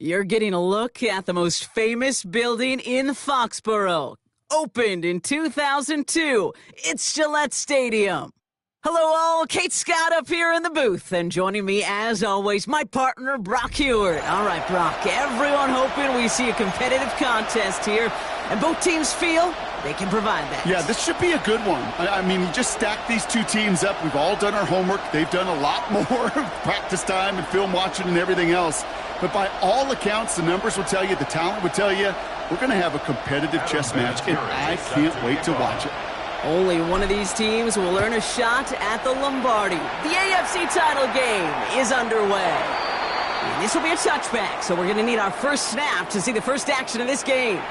You're getting a look at the most famous building in Foxborough. Opened in 2002, it's Gillette Stadium. Hello all, Kate Scott up here in the booth, and joining me as always, my partner Brock Heward. All right, Brock, everyone hoping we see a competitive contest here, and both teams feel they can provide that. Yeah, this should be a good one. I mean, you just stack these two teams up. We've all done our homework. They've done a lot more practice time and film watching and everything else. But by all accounts, the numbers will tell you, the talent will tell you, we're going to have a competitive chess match, and I can't wait to watch it. Only one of these teams will earn a shot at the Lombardi. The AFC title game is underway. And this will be a touchback, so we're going to need our first snap to see the first action of this game.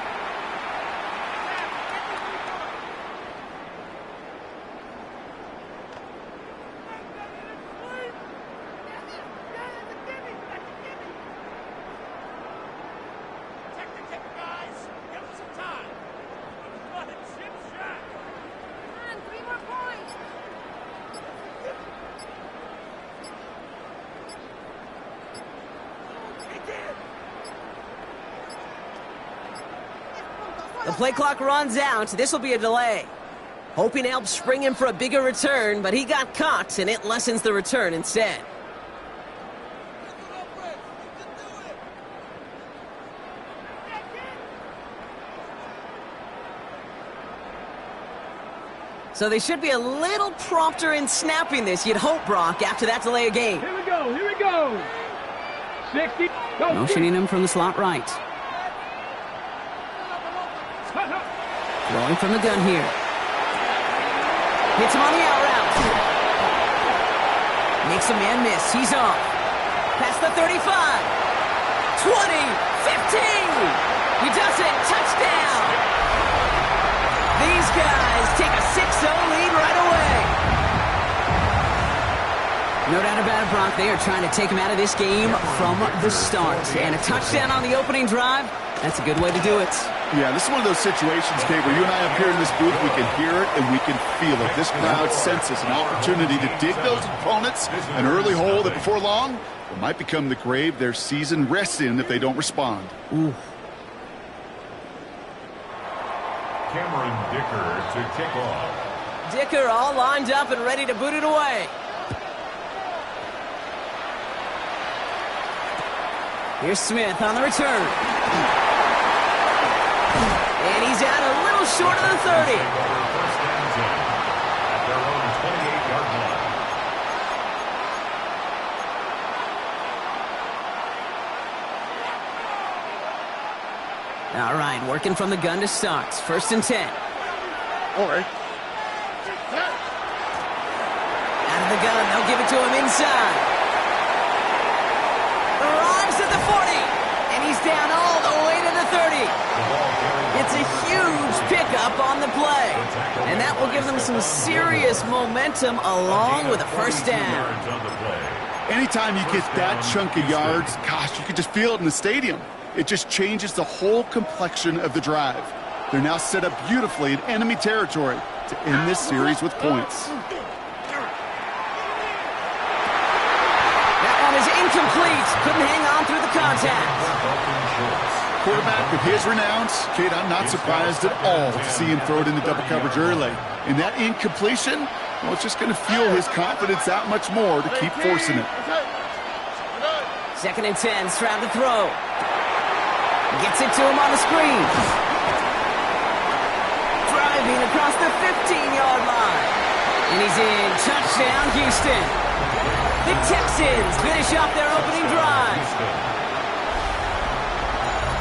The play clock runs out. This will be a delay. Hoping to help spring him for a bigger return, but he got caught, and it lessens the return instead. So they should be a little prompter in snapping this, you'd hope, Brock, after that delay of game. Here we go. 60. Go. Motioning him from the slot right. Throwing from the gun here. Hits him on the out route. Makes a man miss. He's off. Past the 35. 20. 15. He does it. Touchdown. These guys take a 6-0 lead right away. No doubt about it, Brock. They are trying to take him out of this game from the start. And a touchdown on the opening drive, that's a good way to do it. Yeah, this is one of those situations, Kate, where you and I up here in this booth, we can hear it and we can feel it. This crowd senses an opportunity to dig those opponents an early hole that before long it might become the grave their season rests in if they don't respond. Ooh. Cameron Dicker to kick off. Dicker all lined up and ready to boot it away. Here's Smith on the return. And he's out a little short of the 30. First down 10 at their own 28-yard line. All right, working from the gun to start. First and 10. All right. Out of the gun, they'll give it to him inside. Arrives at the 40, and he's down all the way to the 30. It's a huge pickup on the play, and that will give them some serious momentum along with a first down. Anytime you get that chunk of yards, gosh, you can just feel it in the stadium. It just changes the whole complexion of the drive. They're now set up beautifully in enemy territory to end this series with points. That one is incomplete. Couldn't hang on through the contact. Quarterback of his renowns, Kate, I'm not surprised at all to see him throw it into double coverage early. And that incompletion, well, it's just going to fuel his confidence that much more to keep forcing it. Second and 10, Stroud to throw. Gets it to him on the screen. Driving across the 15-yard line. And he's in. Touchdown, Houston. The Texans finish off their opening drive.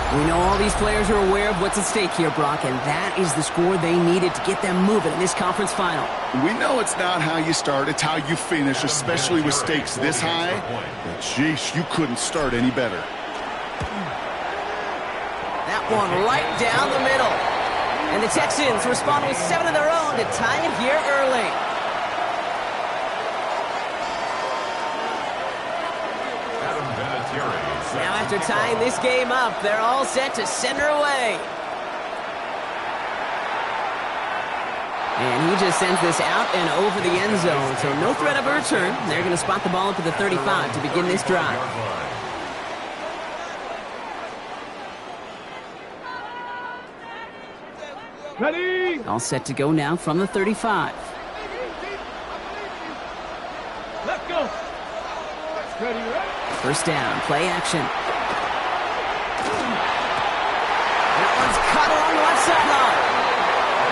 We know all these players are aware of what's at stake here, Brock, and that is the score they needed to get them moving in this conference final. We know it's not how you start, it's how you finish, especially with stakes this high. But, geez, you couldn't start any better. That one right down the middle. And the Texans respond with 7 of their own to tie it here early. Now after tying this game up, they're all set to send her away. And he just sends this out and over the end zone. So no threat of a return. They're going to spot the ball up at the 35 to begin this drive. Ready? All set to go now from the 35. Let's go. Ready, ready. First down, play action. That one's cut along the left sideline.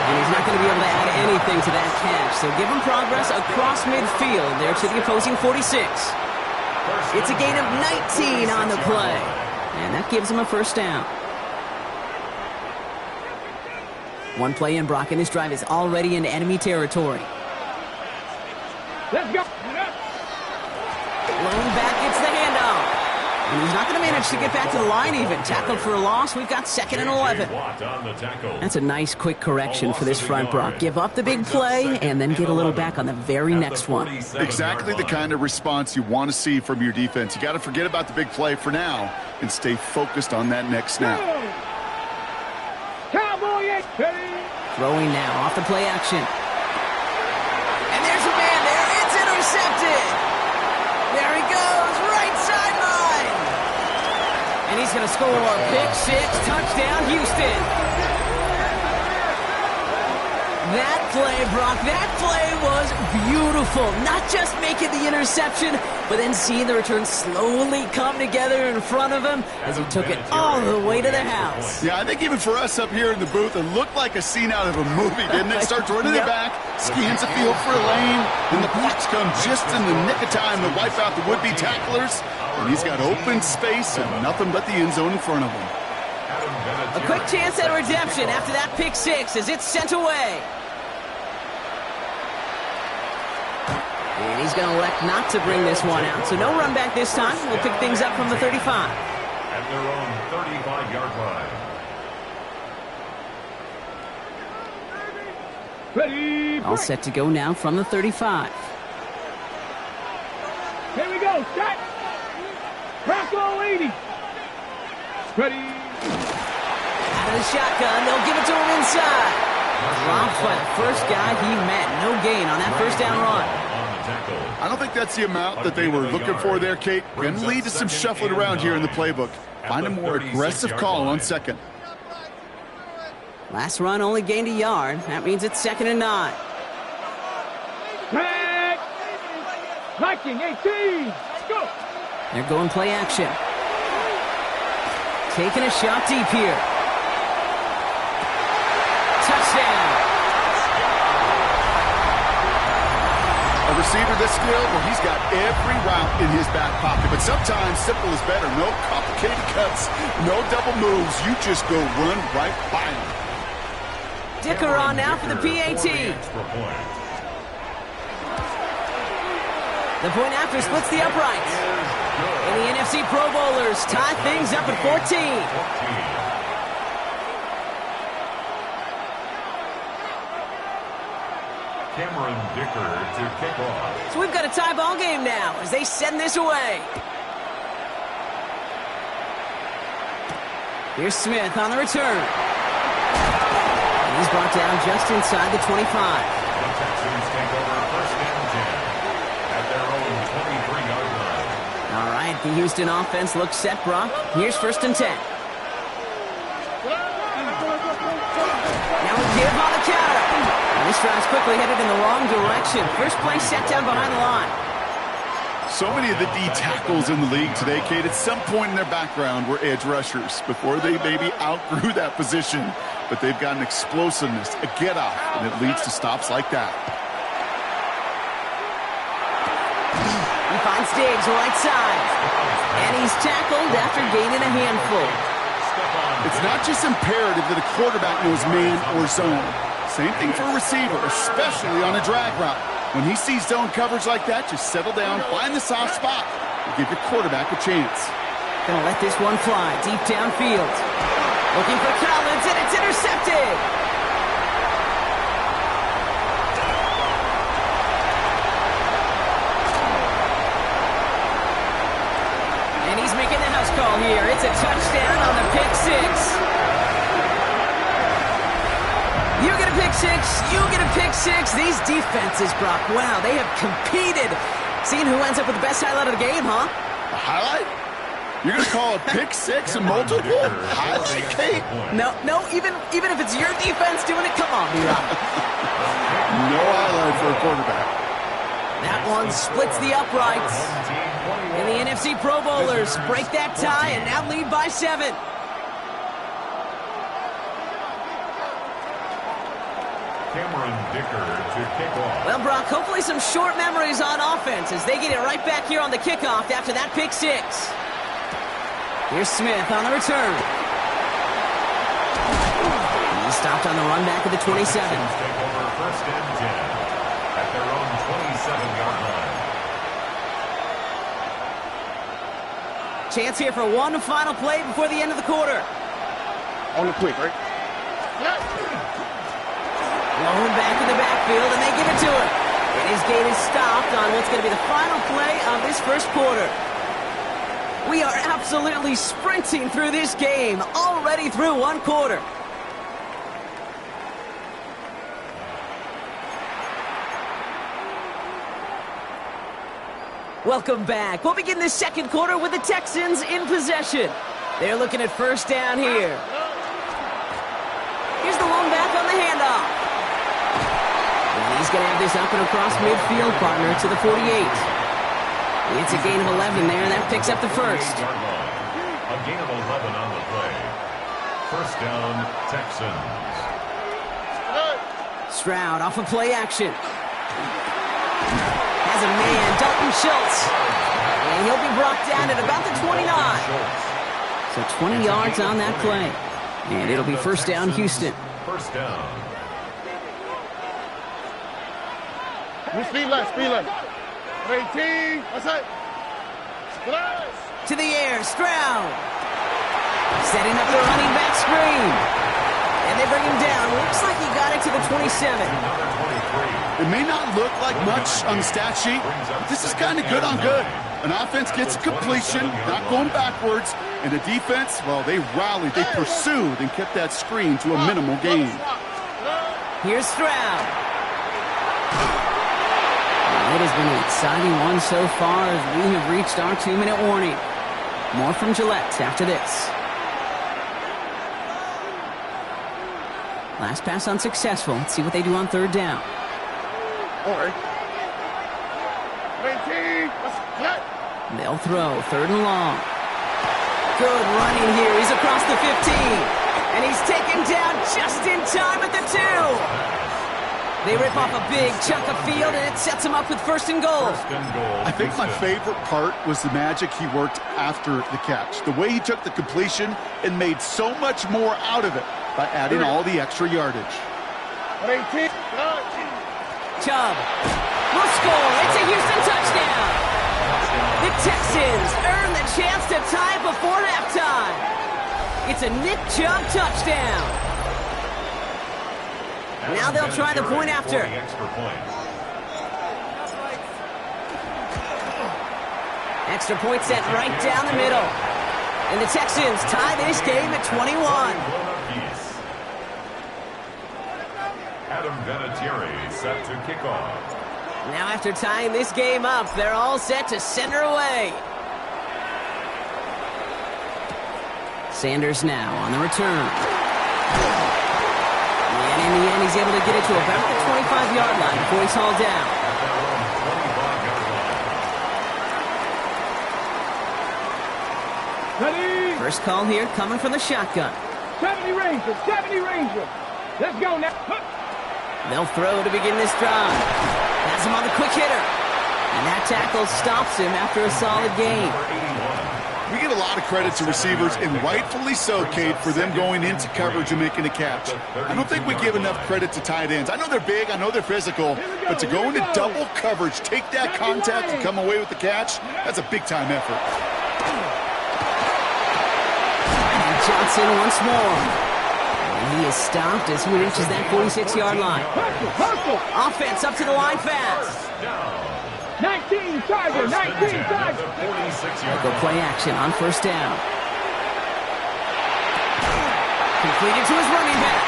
And he's not going to be able to add anything to that catch. So give him progress across midfield there to the opposing 46. It's a gain of 19 on the play. And that gives him a first down. One play in, Brock, and this drive is already in enemy territory. Let's go. Blown back, gets the handoff. And he's not going to manage to get back to the line even. Tackled for a loss. We've got 2nd and 11. That's a nice quick correction for this front, Brock. Give up the big play and then get a little back on the very next one. Exactly the kind of response you want to see from your defense. You got to forget about the big play for now and stay focused on that next snap. Cowboy, ready. Throwing now off the play action. And there's a man there. It's intercepted. There he goes, right sideline. And he's going to score a pick 6, touchdown Houston. That play, Brock, that play was beautiful. Not just making the interception, but then seeing the return slowly come together in front of him as he took it all the way to the house. Yeah, I think even for us up here in the booth, it looked like a scene out of a movie, didn't it? Starts running it back, scans the field for a lane, and the blocks come just in the nick of time to wipe out the would-be tacklers. And he's got open space and nothing but the end zone in front of him. A quick chance at redemption after that pick 6 as it's sent away. And he's going to elect not to bring this one out. So no run back this time. We'll pick things up from the 35. At their own 35-yard line. Ready. All set to go now from the 35. Here we go. Set. Rocco 80. Ready. Out of the shotgun. They'll give it to him inside. Dropped by the first guy he met. No gain on that first down run. I don't think that's the amount that they were looking for there, Kate. Going to lead to some shuffling around here in the playbook. Find a more aggressive call on second. Last run only gained a yard. That means it's 2nd and 9. Tag. Viking 18. Go. They're going play action. Taking a shot deep here. Touchdown. A receiver this skilled, well, he's got every route in his back pocket. But sometimes simple is better. No complicated cuts, no double moves. You just go run right by him. Dicker on now for the PAT. The point after splits the uprights. And the NFC Pro Bowlers tie things up at 14. Cameron Dicker to kick off. So we've got a tie ball game now as they send this away. Here's Smith on the return. And he's brought down just inside the 25. The Texans take over first and 10 at their own 23-yard line. All right, the Houston offense looks set, Brock. Here's 1st and 10. Now we give on the counter. And this drive's quickly headed in the wrong direction. First play set down behind the line. So many of the D tackles in the league today, Kate, at some point in their background were edge rushers before they maybe outgrew that position. But they've got an explosiveness, a get-off, and it leads to stops like that. He finds Diggs right side. And he's tackled after gaining a handful. It's not just imperative that a quarterback knows man or zone. Same thing for a receiver, especially on a drag route. When he sees zone coverage like that, just settle down, find the soft spot, and give your quarterback a chance. Gonna let this one fly deep downfield. Looking for Collins, and it's intercepted. And he's making the house call here. It's a touchdown on the pick 6. You get a pick 6, you get a pick 6. These defenses, Brock, wow, they have competed. Seeing who ends up with the best highlight of the game, huh? A highlight? You're going to call a pick six and multiple? Highlight, Kate? No, even if it's your defense doing it, come on, B-Rob. No highlight for a quarterback. That one splits the uprights. And the NFC Pro Bowlers break that tie and now lead by 7. Cameron Dicker to kick off. Well, Brock, hopefully some short memories on offense as they get it right back here on the kickoff after that pick six. Here's Smith on the return. He stopped on the run back at the 27. Take over first and 10 at their own 27-yard line. Chance here for one final play before the end of the quarter. On the quick, right? Blown back in the backfield, and they give it to him. And his gate is stopped on what's going to be the final play of this first quarter. We are absolutely sprinting through this game, already through one quarter. Welcome back. We'll begin this second quarter with the Texans in possession. They're looking at first down here. Here's the lone back on the handoff. And he's going to have this up and across midfield, partner, to the 48. It's a gain of 11 there, and that picks up the first. A gain of 11 on the play. First down, Texans. Stroud off of play action. Has a man, Dalton Schultz. And he'll be brought down at about the 29. So 20 yards on that play. And it'll be first down, Houston. First down. Speed left, speed left. 18, that's it. To the air, Stroud. Setting up the running back screen. And they bring him down. Looks like he got it to the 27. It may not look like much on the stat sheet, but this is kind of good on good. An offense gets a completion, not going backwards, and the defense, well, they rallied, they pursued, and kept that screen to a minimal gain. Here's Stroud. It has been an exciting one so far as we have reached our 2-minute warning. More from Gillette after this. Last pass unsuccessful. Let's see what they do on third down. All right. 18, They'll throw third and long. Good running here. He's across the 15. And he's taken down just in time at the 2. They rip off a big chunk of field, and it sets him up with first and goal. I think my favorite part was the magic he worked after the catch. The way he took the completion and made so much more out of it by adding all the extra yardage. 18, Chubb will score. It's a Houston touchdown. The Texans earn the chance to tie before halftime. It's a Nick Chubb touchdown. Now they'll try the point after. Extra point set right down the middle. And the Texans tie this game at 21. Adam Vinatieri set to kick off. Now after tying this game up, they're all set to center away. Sanders now on the return. And in the end, he's able to get it to about the 25-yard line before he's hauled down. ready. First call here coming from the shotgun. 70 Rangers, 70 Rangers. Let's go now. They'll throw to begin this drive. Has him on the quick hitter. And that tackle stops him after a solid gain. We give a lot of credit to receivers, and rightfully so, Kate, for them going into coverage and making a catch. I don't think we give enough credit to tight ends. I know they're big, I know they're physical, but to go into double coverage, take that contact, and come away with the catch, that's a big-time effort. And Johnson once more. And he is stopped as he reaches that 46-yard line. Offense up to the line fast. 19 Tiger, 19 Tiger. Go play action on first down. Completed to his running back.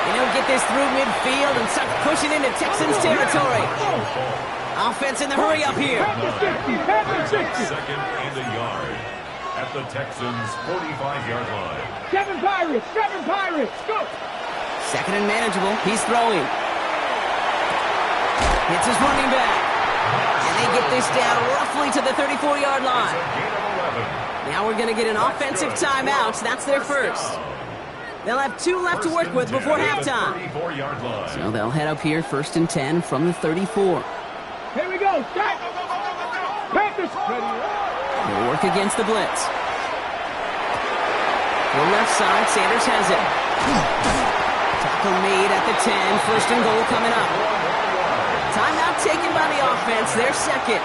And he'll get this through midfield and start pushing into Texans territory. Offense in the hurry up here. Second and a yard at the Texans' 45-yard line. Seven Pirates, go! Second and manageable. He's throwing. Hits his running back. And they get this down roughly to the 34-yard line. Gain of 11. Now we're going to get an offensive timeout. That's their first. They'll have 2 left to work with before halftime. 34-yard line. So they'll head up here first and 10 from the 34. Here we go, start! Panthers, They'll work against the blitz. To the left side, Sanders has it. Tackle made at the 10. First and goal coming up. Timeout taken by the offense. Their second.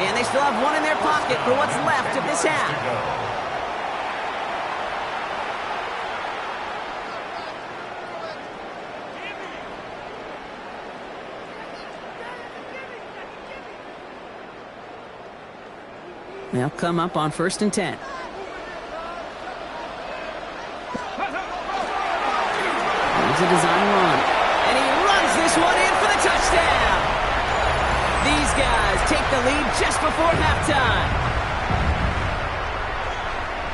And they still have 1 in their pocket for what's left of this half. They'll come up on first and 10. There's a design run. And he runs this one in for the touchdown. These guys take the lead just before halftime.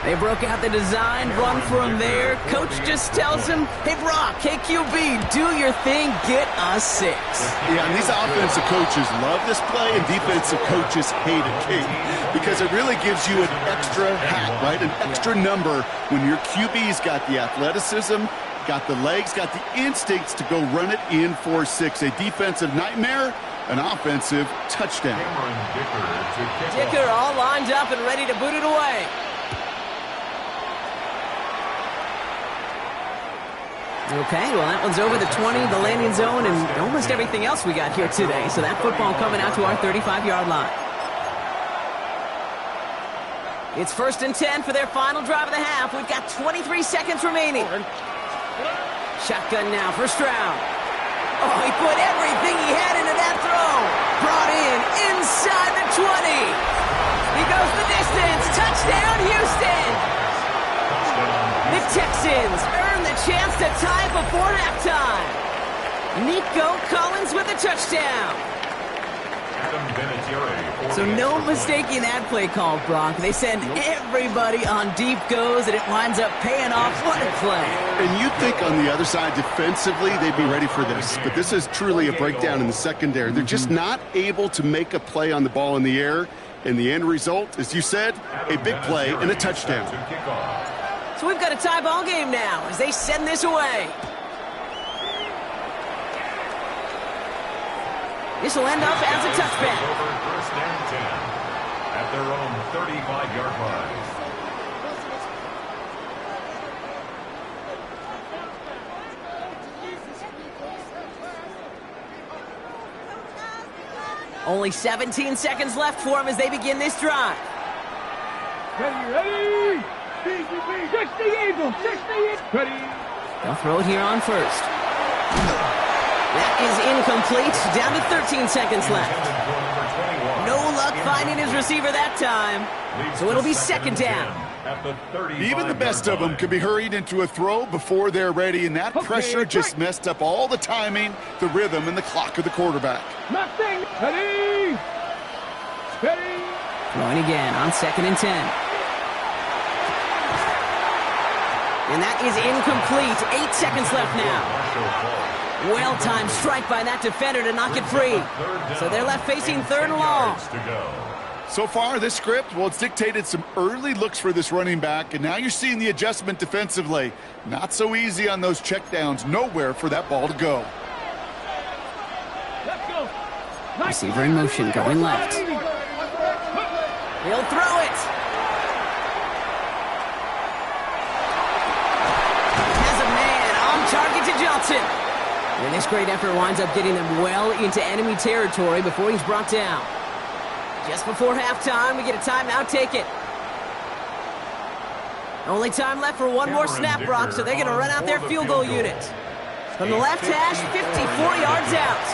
They broke out the design run from there. Coach just tells him, hey, Brock, hey, QB, do your thing, get us 6. Yeah, and these offensive coaches love this play, and defensive coaches hate it, Kate, because it really gives you an extra hat, right? An extra number when your QB's got the athleticism, got the legs, got the instincts to go run it in for 6. A defensive nightmare, an offensive touchdown. Dicker all lined up and ready to boot it away. Okay, well, that one's over the 20, the landing zone, and almost everything else we got here today. So that football coming out to our 35-yard line. It's first and 10 for their final drive of the half. We've got 23 seconds remaining. Shotgun now for Stroud. Oh, he put everything he had into that throw. Brought in inside the 20. He goes the distance. Touchdown, Houston. The Texans earn the chance to tie before halftime. Nico Collins with a touchdown. So no mistaking that play call, Brock. They send everybody on deep goes, and it winds up paying off. What a play. And you'd think on the other side, defensively, they'd be ready for this. But this is truly a breakdown in the secondary. They're just not able to make a play on the ball in the air. And the end result, as you said, a big play and a touchdown. So we've got a tie ball game now as they send this away. This will end up as a touchback. First and 10 at their own 35-yard line. Only 17 seconds left for them as they begin this drive. Ready! 60 Eagles, 60 Ready! They'll throw it here on first. That is incomplete. Down to 13 seconds left. No luck finding his receiver that time. So it'll be second down. Even the best of them could be hurried into a throw before they're ready, and that pressure just messed up all the timing, the rhythm, and the clock of the quarterback. Nothing. Ready! Ready! Throwing again on second and 10. And that is incomplete. 8 seconds left now. Well-timed strike by that defender to knock it free. So they're left facing third and long. So far, this script, well, it's dictated some early looks for this running back, and now you're seeing the adjustment defensively. Not so easy on those checkdowns. Nowhere for that ball to go. Receiver in motion, going left. He'll throw it. Has a man on target to Johnson. And this great effort winds up getting them well into enemy territory before he's brought down. Just before halftime, we get a timeout taken. Only time left for one more snap, Brock, so they're going to run out their field goal unit. From the left hash, 54 yards out.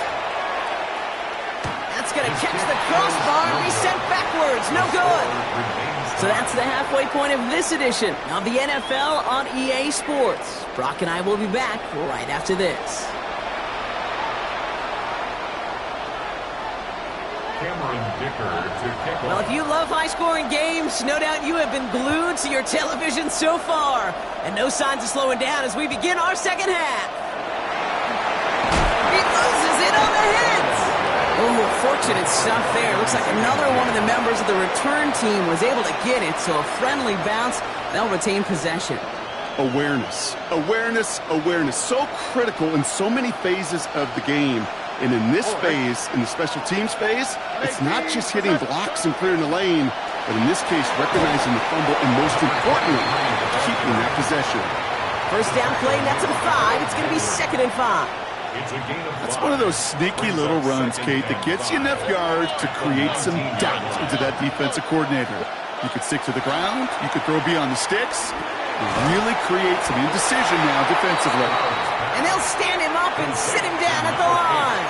That's going to catch the crossbar and be sent backwards. No good. So that's the halfway point of this edition of the NFL on EA Sports. Brock and I will be back right after this. Cameron Dicker to kick Well, off. if you love high-scoring games, no doubt you have been glued to your television so far. And no signs of slowing down as we begin our second half. He loses it on the hit. Oh, fortunate stuff there. Looks like another one of the members of the return team was able to get it, so a friendly bounce. They'll retain possession. Awareness, awareness, awareness. So critical in so many phases of the game. And in this phase, in the special teams phase, it's not just hitting blocks and clearing the lane, but in this case, recognizing the fumble and most importantly, keeping that possession. First down play, nets him 5. It's going to be 2nd and 5. It's a gain of 5. That's one of those sneaky little runs, Kate, that gets you enough yards to create some doubt into that defensive coordinator. You could stick to the ground, you could throw beyond the sticks, really create some indecision now defensively. And they'll stand him up and sit him down at the line.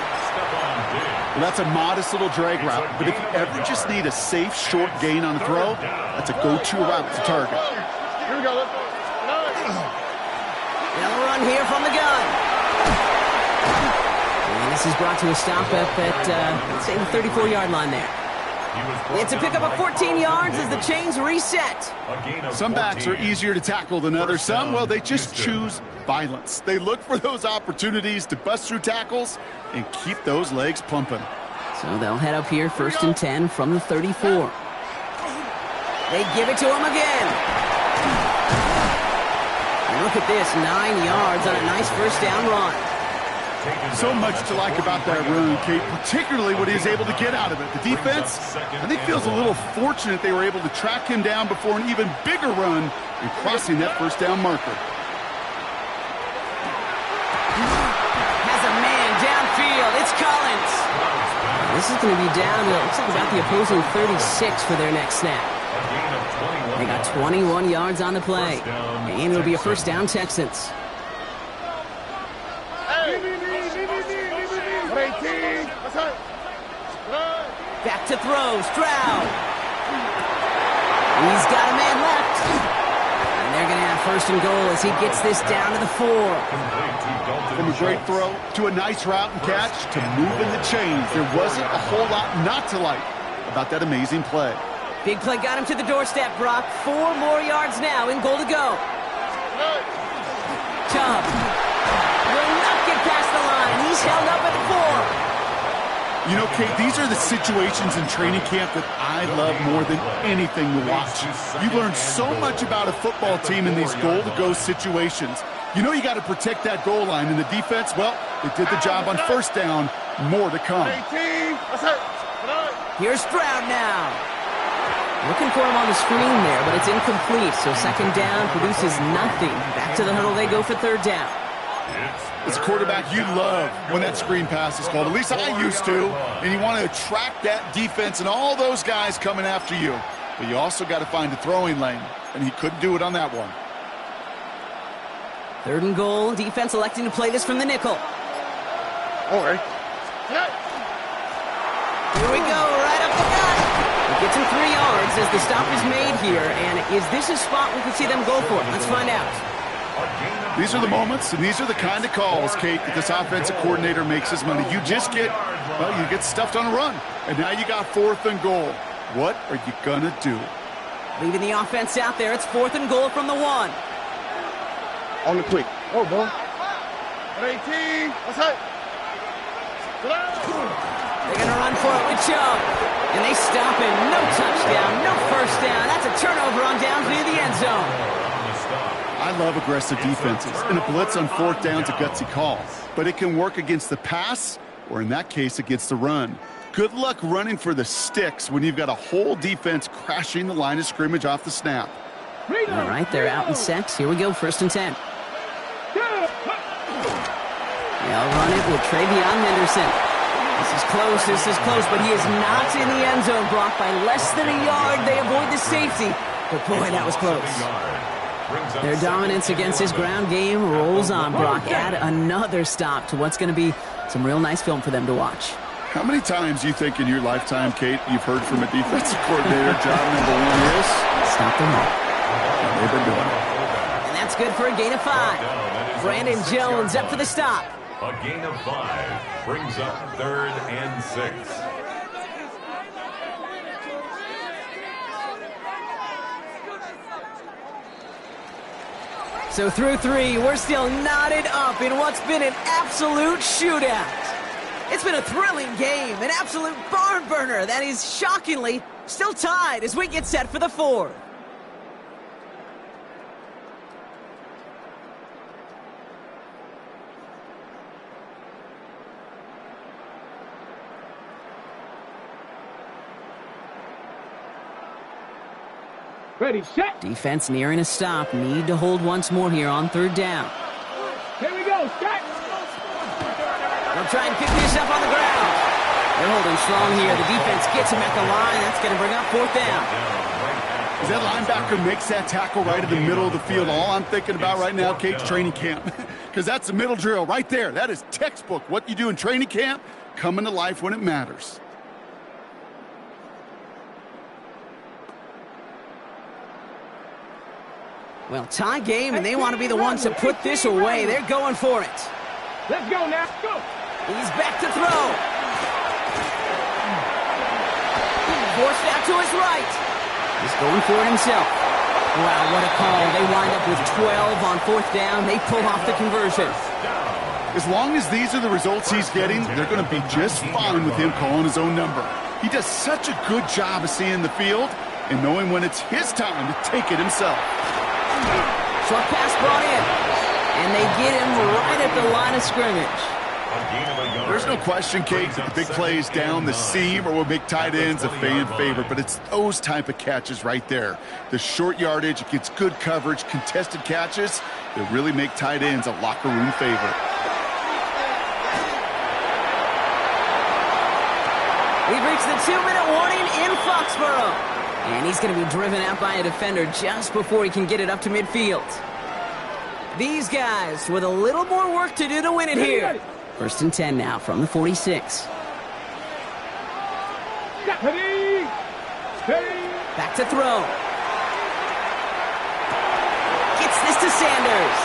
Well, that's a modest little drag route, but if you ever just need a safe, short gain on a throw, that's a go-to route to target. Here we go. They'll run here from the gun. And this is brought to a stop up at, let's say, the 34-yard line there. It's a pickup of 14 yards as the chains reset. Some backs are easier to tackle than others. Some, well, they just choose violence. They look for those opportunities to bust through tackles and keep those legs pumping. So they'll head up here, 1st and 10 from the 34. They give it to him again. And look at this, 9 yards on a nice first down run. So much to like about that run, Kate, particularly what he is able to get out of it. The defense, I think, feels a little fortunate they were able to track him down before an even bigger run and crossing that first down marker. Has a man downfield. It's Collins. This is going to be down to, looks like about the opposing 36 for their next snap. They got 21 yards on the play. And it'll be a first down, Texans. Back to throw, Stroud. He's got a man left. And they're going to have 1st and goal as he gets this down to the 4. From a great throw to a nice route and catch to moving the chains, there wasn't a whole lot not to like about that amazing play. Big play got him to the doorstep, Brock. 4 more yards now in goal to go. Chubb will not get past the line. He's held up at the 4. You know, Kate, these are the situations in training camp that I love more than anything to watch. You learn so much about a football team in these goal-to-go situations. You know you got to protect that goal line, and the defense, well, they did the job on first down. More to come. Here's Stroud now. Looking for him on the screen there, but it's incomplete, so 2nd down produces nothing. Back to the huddle they go for 3rd down. As a quarterback, you love when that screen pass is called. At least I used to. And you want to attract that defense and all those guys coming after you. But you also got to find a throwing lane, and he couldn't do it on that one. 3rd and goal. Defense electing to play this from the nickel. All right. Here we go, right up the gut. It gets him 3 yards as the stop is made here. And is this a spot we can see them go for? Let's find out. These are the moments, and these are the kind of calls, Kate, that this offensive coordinator makes his money. You just get, well, you get stuffed on a run, and now you got 4th and goal. What are you going to do? Leaving the offense out there. It's 4th and goal from the 1. On the quick. Oh, bro. 18. What's up? They're going to run for it with Chubb. And they stop it. No touchdown, no first down. That's a turnover on downs near the end zone. I love aggressive defenses, and a blitz on 4th down is a gutsy call. But it can work against the pass, or in that case, against the run. Good luck running for the sticks when you've got a whole defense crashing the line of scrimmage off the snap. All right, they're out in sets. Here we go, 1st and 10. They'll run it with Travion Henderson. This is close, but he is not in the end zone, Brock. By less than a yard, they avoid the safety. But boy, that was close. Their dominance against his ground game rolls on, Brock. Add another stop to what's going to be some real nice film for them to watch. How many times do you think in your lifetime, Kate, you've heard from a defensive coordinator, job number 1 is? Stop them all. They've been doing it. And that's good for a gain of 5. Brandon Jones up for the stop. A gain of 5 brings up 3rd and 6. So through 3, we're still knotted up in what's been an absolute shootout. It's been a thrilling game, an absolute barn burner that is shockingly still tied as we get set for the 4th. Ready, set. Defense nearing a stop. Need to hold once more here on 3rd down. Here we go, set. They'll try and pick this up on the ground. They're holding strong here. The defense gets him at the line. That's going to bring up 4th down. As that linebacker makes that tackle right in the middle of the field, all I'm thinking about right now, Kate's training camp. Because that's the middle drill right there. That is textbook. What you do in training camp, coming to life when it matters. Well, tie game, and they want to be the ones to put this away. They're going for it. Let's go now. Go. He's back to throw. Forced out to his right. He's going for it himself. Wow, what a call. They wind up with 12 on 4th down. They pull off the conversion. As long as these are the results he's getting, they're going to be just fine with him calling his own number. He does such a good job of seeing the field and knowing when it's his time to take it himself. Short pass brought in, and they get him right at the line of scrimmage. There's no question, Kate, that the big plays down the seam or will make tight ends a fan favorite, but it's those type of catches right there. The short yardage, it gets good coverage, contested catches that really make tight ends a locker room favorite. We've reached the 2-minute warning in Foxborough. And he's going to be driven out by a defender just before he can get it up to midfield. These guys with a little more work to do to win it here. 1st and 10 now from the 46. Back to throw. Gets this to Sanders.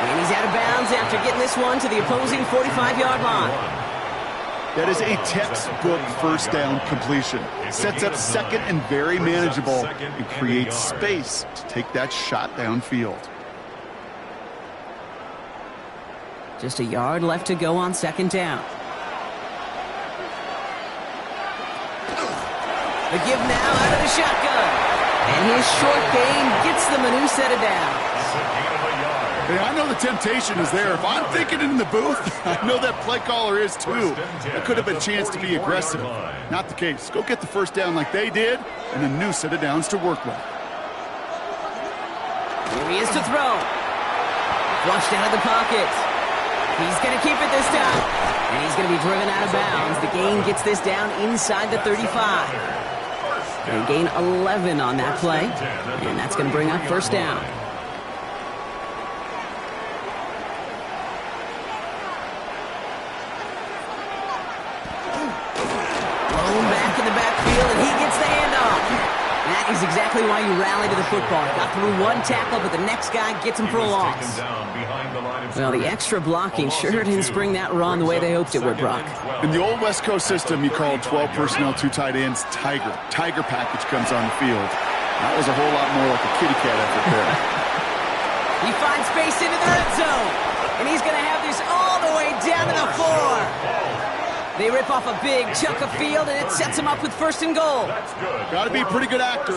And he's out of bounds after getting this one to the opposing 45-yard line. That is a textbook 1st down completion. Sets up 2nd and very manageable and creates space to take that shot downfield. Just a yard left to go on 2nd down. The give now out of the shotgun. And his short gain gets them a new set of downs. Hey, I know the temptation is there. If I'm thinking in the booth, I know that play caller is too. That could have been a chance to be aggressive. Not the case. Go get the 1st down like they did, and a new set of downs to work with. Here he is to throw. Flushed out of the pocket. He's going to keep it this time. And he's going to be driven out of bounds. The gain gets this down inside the 35. They gain 11 on that play, and that's going to bring up 1st down. Back in the backfield, and he gets the handoff. That is exactly why you rally to the football. Got through one tackle, but the next guy gets him for a loss. Well, the extra blocking sure didn't spring that run the way they hoped it would, Brock. In the old West Coast system, you called 12 personnel, 2 tight ends, Tiger. Tiger package comes on the field. That was a whole lot more like a kitty cat effort there. He finds space into the red zone, and he's going to have this all the way down to the 4. They rip off a big chunk of field, and it sets him up with 1st and goal. Got to be a pretty good actor.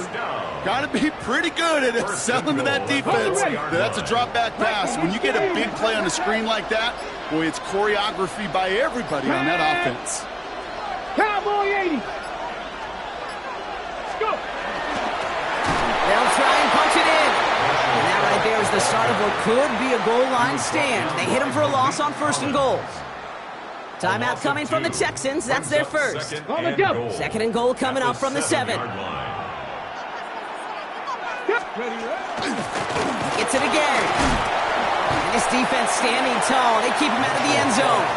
Got to be pretty good at selling to that defense. That's a drop back pass. When you get a big play on the screen like that, boy, it's choreography by everybody on that offense. Cowboy 80. Let's go. They'll try and punch it in. And that right there is the start of what could be a goal line stand. They hit him for a loss on 1st and goals. Timeout coming from the Texans. That's their 1st. 2nd and goal coming up from the 7. Gets it again. And this defense standing tall. They keep him out of the end zone.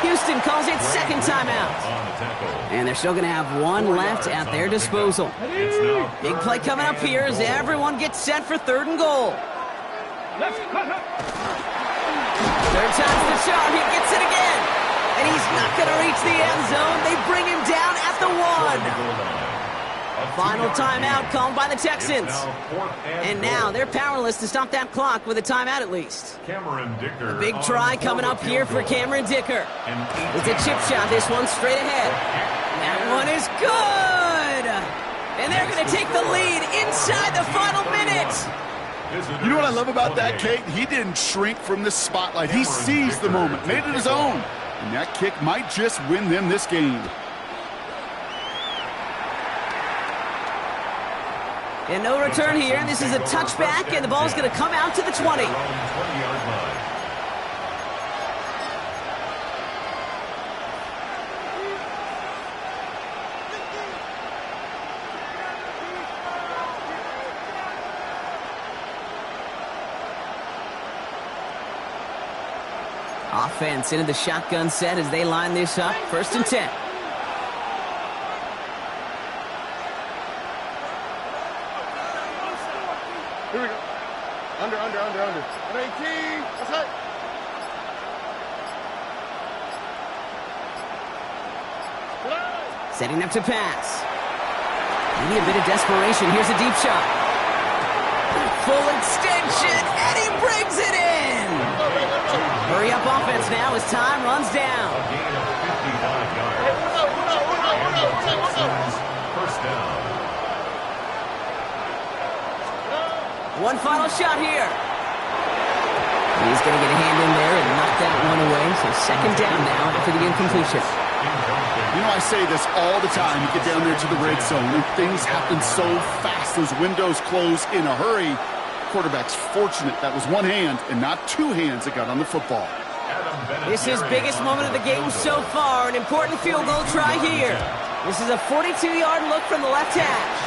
Houston calls it 2nd timeout. And they're still going to have one left at their disposal. Big play coming up here as everyone gets set for 3rd and goal. 3rd time's the charm. He gets it again. And he's not going to reach the end zone. They bring him down at the 1. Final timeout called by the Texans. And now they're powerless to stop that clock with a timeout at least. Cameron Dicker. A big try coming up here for Cameron Dicker. It's a chip shot, this one straight ahead. That one is good! And they're going to take the lead inside the final minute. You know what I love about that, Kate? He didn't shrink from the spotlight. He seized the moment, made it his own. And that kick might just win them this game. And no return here. This is a touchback, and the ball's going to come out to the 20. Offense into the shotgun set as they line this up. 1st and 10. Here we go. Under. 118. That's it. Setting up to pass. Maybe a bit of desperation. Here's a deep shot. Full extension, and he brings it in. Hurry up offense now as time runs down. A gain of 55 yards. First down. One final shot here. He's going to get a hand in there and knock that one away. So 2nd down now after the incompletion. You know, I say this all the time. You get down there to the red zone, and things happen so fast. Those windows close in a hurry. Quarterback's fortunate that was one hand and not two hands that got on the football. This is biggest moment of the game so far. An important field goal try here. This is a 42-yard look from the left hash.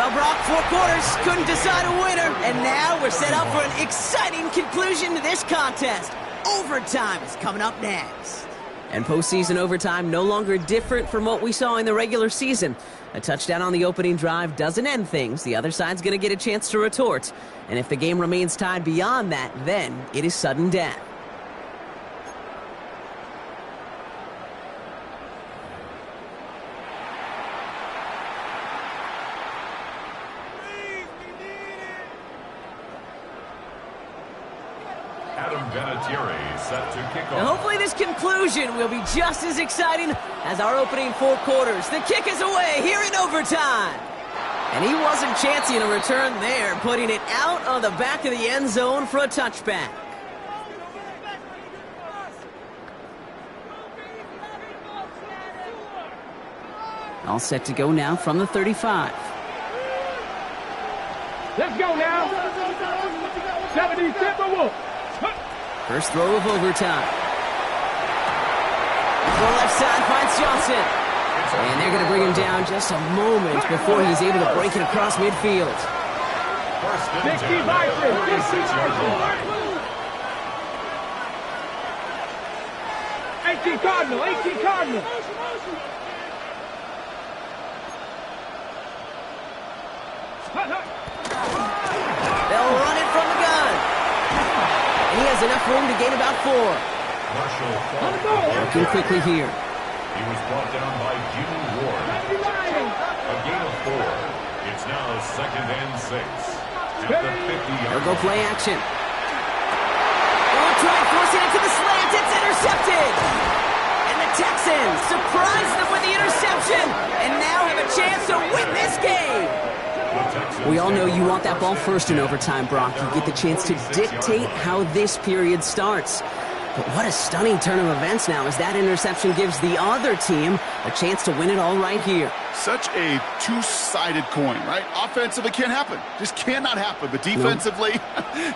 Well, Brock, 4 quarters, couldn't decide a winner, and now we're set up for an exciting conclusion to this contest. Overtime is coming up next. And postseason overtime no longer different from what we saw in the regular season. A touchdown on the opening drive doesn't end things. The other side's going to get a chance to retort. And if the game remains tied beyond that, then it is sudden death. Adam Vinatieri set to kick And off. hopefully this conclusion will be just as exciting as our opening 4 quarters. The kick is away here in overtime. And he wasn't chancing a return there, putting it out on the back of the end zone for a touchback. All set to go now from the 35. Let's go now. 70 Timberwolves. First throw of overtime. To the left side finds Johnson. And they're going to bring him down just a moment before he's able to break it across midfield. First and 10 at the 46-yard line. 18 Cardinal. They'll run it from the gun. And he has enough room to gain about 4. Marshall Faulk. Working quickly here. He was brought down by Jimmy Ward. A gain of 4. It's now 2nd and 6. At the 50-yard They'll go line. play action. They'll try forcing it to the slant. It's intercepted. And the Texans surprise them with the interception and now have a chance to win this game. We all know you want that ball first in overtime, Brock. You get the chance to dictate how this period starts. But what a stunning turn of events now as that interception gives the other team a chance to win it all right here. Such a two-sided coin, right? Offensively can't happen. Just cannot happen. But defensively,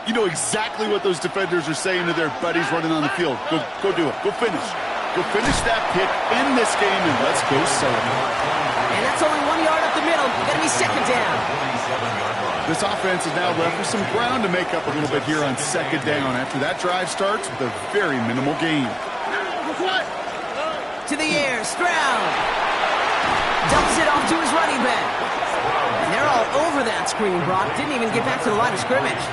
you know exactly what those defenders are saying to their buddies running on the field. Go do it. Go finish. Go finish that pick in this game, and let's go celebrate. And that's only 1 yard up the middle. Going to be 2nd down. This offense is now left with some ground to make up a little bit here on 2nd down after that drive starts with a very minimal gain. To the air, Stroud. Dumps it off to his running back. And they're all over that screen, Brock. Didn't even get back to the line of scrimmage.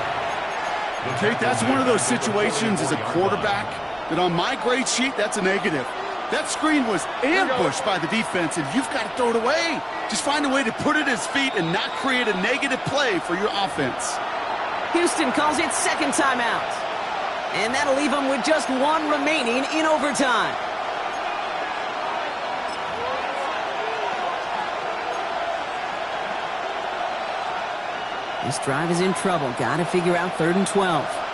Kate, that's one of those situations as a quarterback that on my grade sheet, that's a negative. That screen was ambushed by the defense, and you've got to throw it away. Just find a way to put it at his feet and not create a negative play for your offense. Houston calls it second timeout. And that'll leave them with just one remaining in overtime. This drive is in trouble. Got to figure out 3rd and 12.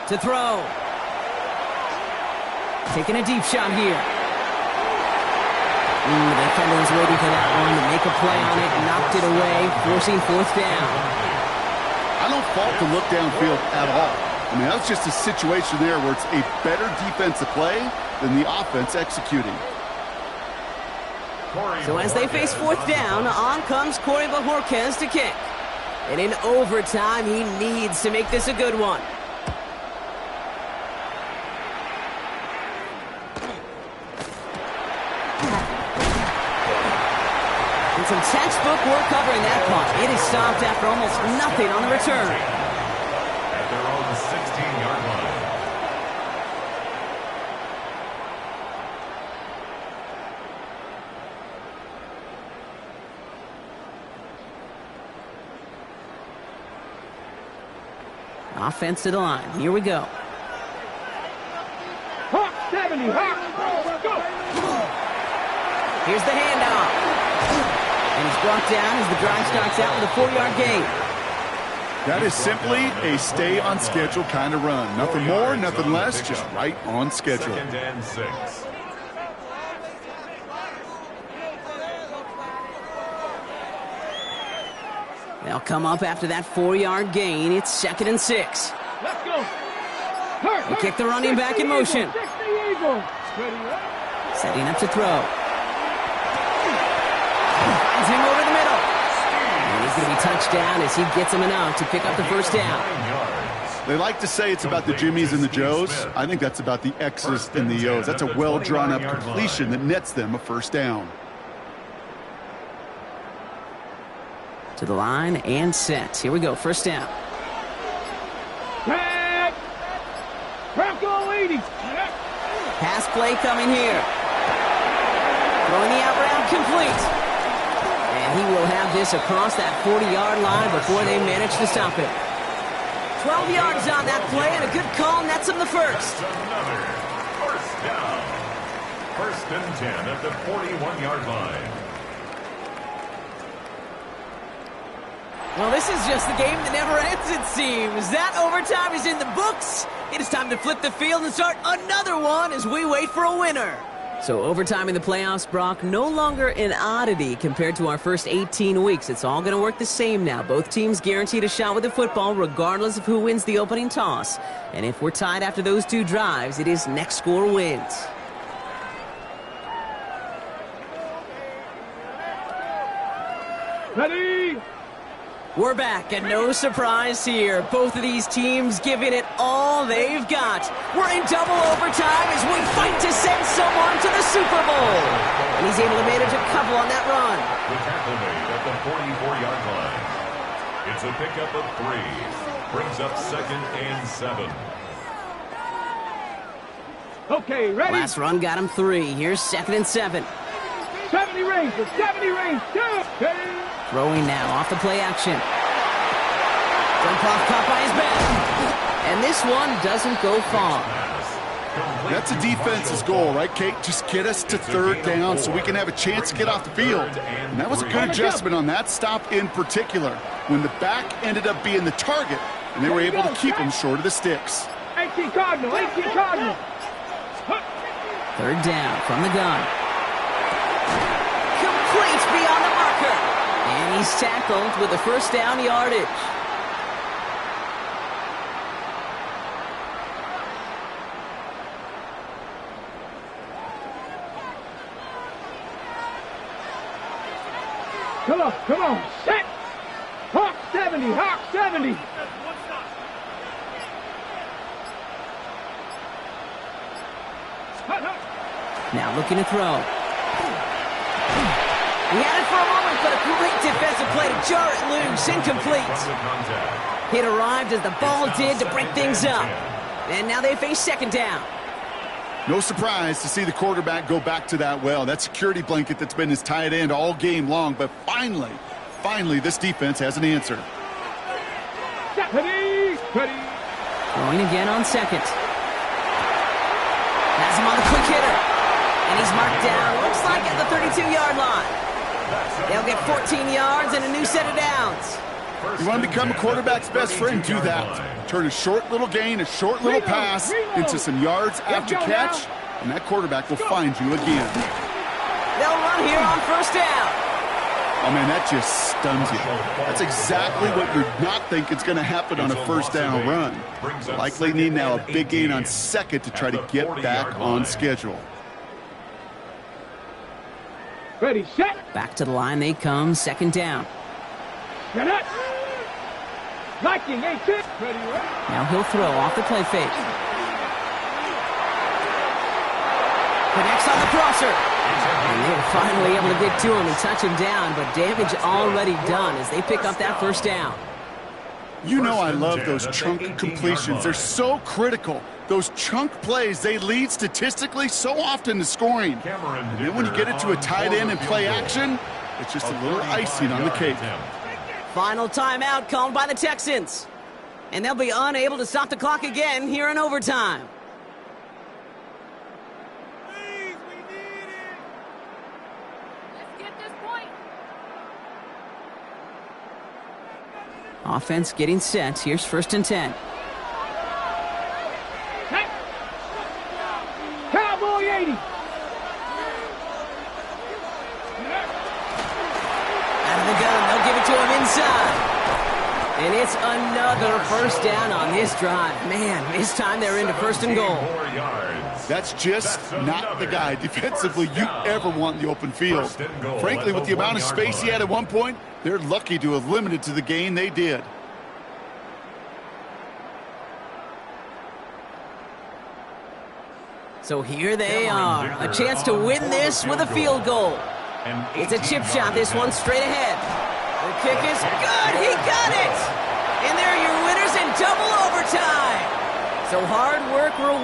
To throw. Taking a deep shot here. The defender was waiting for that one to make a play on it, knocked it away, forcing 4th down. I don't fault the look downfield at all. I mean, that was just a situation there where it's a better defensive play than the offense executing. So as they face 4th down, on comes Corey Bojorquez to kick. And in overtime, he needs to make this a good one. And some textbook work covering that punt. It is stopped after almost nothing on the return. At their own 16-yard line. Offense to the line. Here we go. Hawk 70, Hawk, go! Here's the handoff. And he's brought down as the drive starts out with a 4-yard gain. That is simply a stay-on-schedule kind of run. Nothing more, nothing less, just right on schedule. 2nd and 6. They'll come up after that 4-yard gain. It's 2nd and 6. Let's go! They kick the running back in motion. Setting up to throw. Finds him over the middle. And he's going to be touched down as he gets him enough to pick up the 1st down. They like to say it's about the Jimmies and the Joes. I think that's about the X's and the O's. That's a well-drawn-up completion that nets them a 1st down. To the line and set. Here we go. 1st down. Bronco 80. Pass play coming here. Throwing the out route complete. And he will have this across that 40-yard line before they manage to stop it. 12 yards on that play, and a good call nets him the 1st. Another 1st down. 1st and 10 at the 41-yard line. Well, this is just the game that never ends, it seems. That overtime is in the books. It is time to flip the field and start another one as we wait for a winner. So overtime in the playoffs, Brock, no longer an oddity compared to our first 18 weeks. It's all going to work the same now. Both teams guaranteed a shot with the football regardless of who wins the opening toss. And if we're tied after those 2 drives, it is next score wins. Ready? We're back, and no surprise here. Both of these teams giving it all they've got. We're in double overtime as we fight to send someone to the Super Bowl. And he's able to manage a couple on that run. The tackle made at the 44-yard line. It's a pickup of 3. Brings up 2nd and 7. Okay, ready? Last run got him 3. Here's 2nd and 7. 70 range, 70 range, ready? Throwing now off the play action. Jump off caught by his back. And this one doesn't go far. That's a defense's goal, right, Kate? Just get us to 3rd down so we can have a chance to get off the field. And that was a good adjustment on that stop in particular, when the back ended up being the target, and they were able to keep him short of the sticks. 18 Cardinal, 18 Cardinal. 3rd down from the gun. Complete beyond the marker. And he's tackled with the 1st down yardage. Come on, set! Hawk 70, Hawk 70! Now looking to throw. He had it for a moment, but a great defensive play to jar it loose. Incomplete. It arrived as the ball did to break things up. And now they face second down. No surprise to see the quarterback go back to that well. That security blanket that's been his tight end all game long. But finally, this defense has an answer. Throwing again on second. Has him on the quick hitter. And he's marked down, looks like at the 32-yard line. They'll get 14 yards and a new set of downs. You want to become a quarterback's best friend, do that. Turn a short little gain, a short little pass into some yards after catch, and that quarterback will find you again. They'll run here on first down. Oh, man, that just stuns you. That's exactly what you're not thinking is going to happen on a first down run. Likely need now a big gain on second to try to get back on schedule. Ready, set. Back to the line they come, second down. Get it. Liking, 18. Ready, Now he'll throw off the play fake. Connects on the crosser. And they were finally able to get to him and touch him down, but damage already done as they pick up that first down. You know I love those chunk completions. They're so critical. Those chunk plays, they lead statistically so often to scoring. And then when you get it to a tight end and play action, it's just a little icing on the cake. Final timeout called by the Texans. And they'll be unable to stop the clock again here in overtime. Please, we need it. Let's get this point. Offense getting set. Here's first and 10. Hey. Cowboy 80. Out of the gun, they'll give it to him inside. And it's another first down on this drive. Man, this time they're into first and goal. That's just not the guy defensively you ever want in the open field. Frankly, with the amount of space he had at one point, they're lucky to have limited to the gain they did. So here they are, a chance to win this with a field goal. It's a chip shot, this one straight ahead. The kick is good, he got it! And they're your winners in double overtime. So hard work rewarded.